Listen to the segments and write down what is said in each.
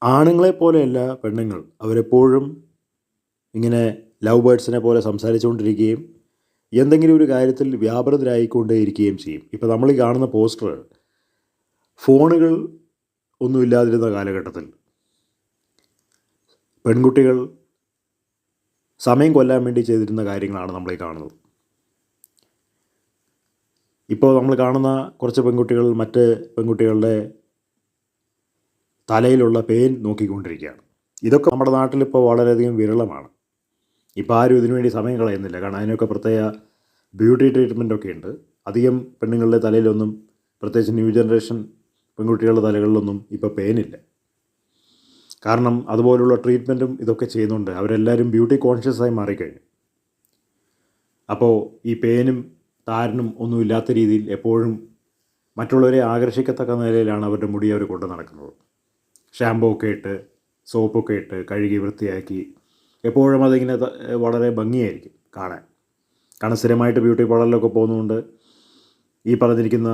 ആണുങ്ങളെപ്പോലെയല്ല പെണ്ണുങ്ങൾ. അവരെപ്പോഴും ഇങ്ങനെ ലവ് ബേർഡ്സിനെ പോലെ സംസാരിച്ചുകൊണ്ടിരിക്കുകയും എന്തെങ്കിലും ഒരു കാര്യത്തിൽ വ്യാപൃതരായിക്കൊണ്ടേയിരിക്കുകയും ചെയ്യും. ഇപ്പോൾ നമ്മൾ ഈ കാണുന്ന പോസ്റ്റർ ഫോണുകൾ ഒന്നുമില്ലാതിരുന്ന കാലഘട്ടത്തിൽ പെൺകുട്ടികൾ സമയം കൊല്ലാൻ വേണ്ടി ചെയ്തിരുന്ന കാര്യങ്ങളാണ് നമ്മളീ കാണുന്നത്. ഇപ്പോൾ നമ്മൾ കാണുന്ന കുറച്ച് പെൺകുട്ടികൾ മറ്റ് പെൺകുട്ടികളുടെ തലയിലുള്ള പേൻ നോക്കിക്കൊണ്ടിരിക്കുകയാണ്. ഇതൊക്കെ നമ്മുടെ നാട്ടിലിപ്പോൾ വളരെയധികം വിരളമാണ്. ഇപ്പോൾ ആരും ഇതിനുവേണ്ടി സമയം കളയുന്നില്ല. കാരണം അതിനൊക്കെ പ്രത്യേക ബ്യൂട്ടി ട്രീറ്റ്മെൻറ്റൊക്കെ ഉണ്ട്. അധികം പെണ്ണുങ്ങളുടെ തലയിലൊന്നും, പ്രത്യേകിച്ച് ന്യൂ ജനറേഷൻ പെൺകുട്ടികളുടെ തലകളിലൊന്നും ഇപ്പോൾ പേനില്ല. കാരണം അതുപോലുള്ള ട്രീറ്റ്മെൻറ്റും ഇതൊക്കെ ചെയ്യുന്നുണ്ട്. അവരെല്ലാവരും ബ്യൂട്ടി കോൺഷ്യസായി മാറിക്കഴിഞ്ഞു. അപ്പോൾ ഈ പേനും താരനും ഒന്നും ഇല്ലാത്ത രീതിയിൽ എപ്പോഴും മറ്റുള്ളവരെ ആകർഷിക്കത്തക്ക നിലയിലാണ് അവരുടെ മുടി അവർ കൊണ്ട് നടക്കുന്നത്. ഷാമ്പൂ ഒക്കെ ഇട്ട്, സോപ്പൊക്കെ ഇട്ട് കഴുകി വൃത്തിയാക്കി എപ്പോഴും അതിങ്ങനെ വളരെ ഭംഗിയായിരിക്കും കാണാൻ. കാരണം സ്ഥിരമായിട്ട് ബ്യൂട്ടി പാർലറിലൊക്കെ പോകുന്നതുകൊണ്ട് ഈ പറഞ്ഞിരിക്കുന്ന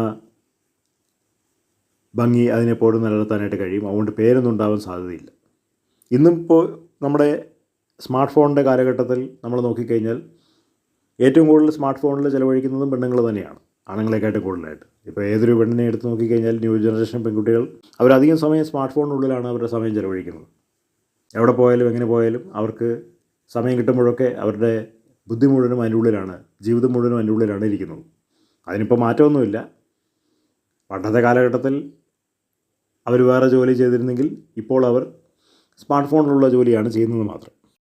ഭംഗി അതിനെപ്പോഴും നിലനിർത്താനായിട്ട് കഴിയും. അതുകൊണ്ട് പേരൊന്നും ഉണ്ടാവാൻ സാധ്യതയില്ല. ഇന്നിപ്പോൾ നമ്മുടെ സ്മാർട്ട് ഫോണിൻ്റെ കാലഘട്ടത്തിൽ നമ്മൾ നോക്കിക്കഴിഞ്ഞാൽ ഏറ്റവും കൂടുതൽ സ്മാർട്ട് ഫോണിൽ ചിലവഴിക്കുന്നതും പെണ്ണുങ്ങൾ തന്നെയാണ്, ആണുങ്ങളെക്കാട്ടും കൂടുതലായിട്ട്. ഇപ്പോൾ ഏതൊരു പെണ്ണിനെ എടുത്ത് നോക്കിക്കഴിഞ്ഞാൽ ന്യൂ ജനറേഷൻ പെൺകുട്ടികൾ അവരധികം സമയം സ്മാർട്ട് ഫോണിനുള്ളിലാണ് അവരുടെ സമയം ചിലവഴിക്കുന്നത്. എവിടെ പോയാലും എങ്ങനെ പോയാലും അവർക്ക് സമയം കിട്ടുമ്പോഴൊക്കെ അവരുടെ ബുദ്ധി മുഴുവനും അതിൻ്റെ ഉള്ളിലാണ്, ജീവിതം മുഴുവനും അതിൻ്റെ ഉള്ളിലാണ് ഇരിക്കുന്നത്. അതിനിപ്പോൾ മാറ്റമൊന്നുമില്ല. പണ്ടത്തെ കാലഘട്ടത്തിൽ അവർ വേറെ ജോലി ചെയ്തിരുന്നെങ്കിൽ ഇപ്പോൾ അവർ സ്മാർട്ട് ഫോണിലുള്ള ജോലിയാണ് ചെയ്യുന്നത് മാത്രം.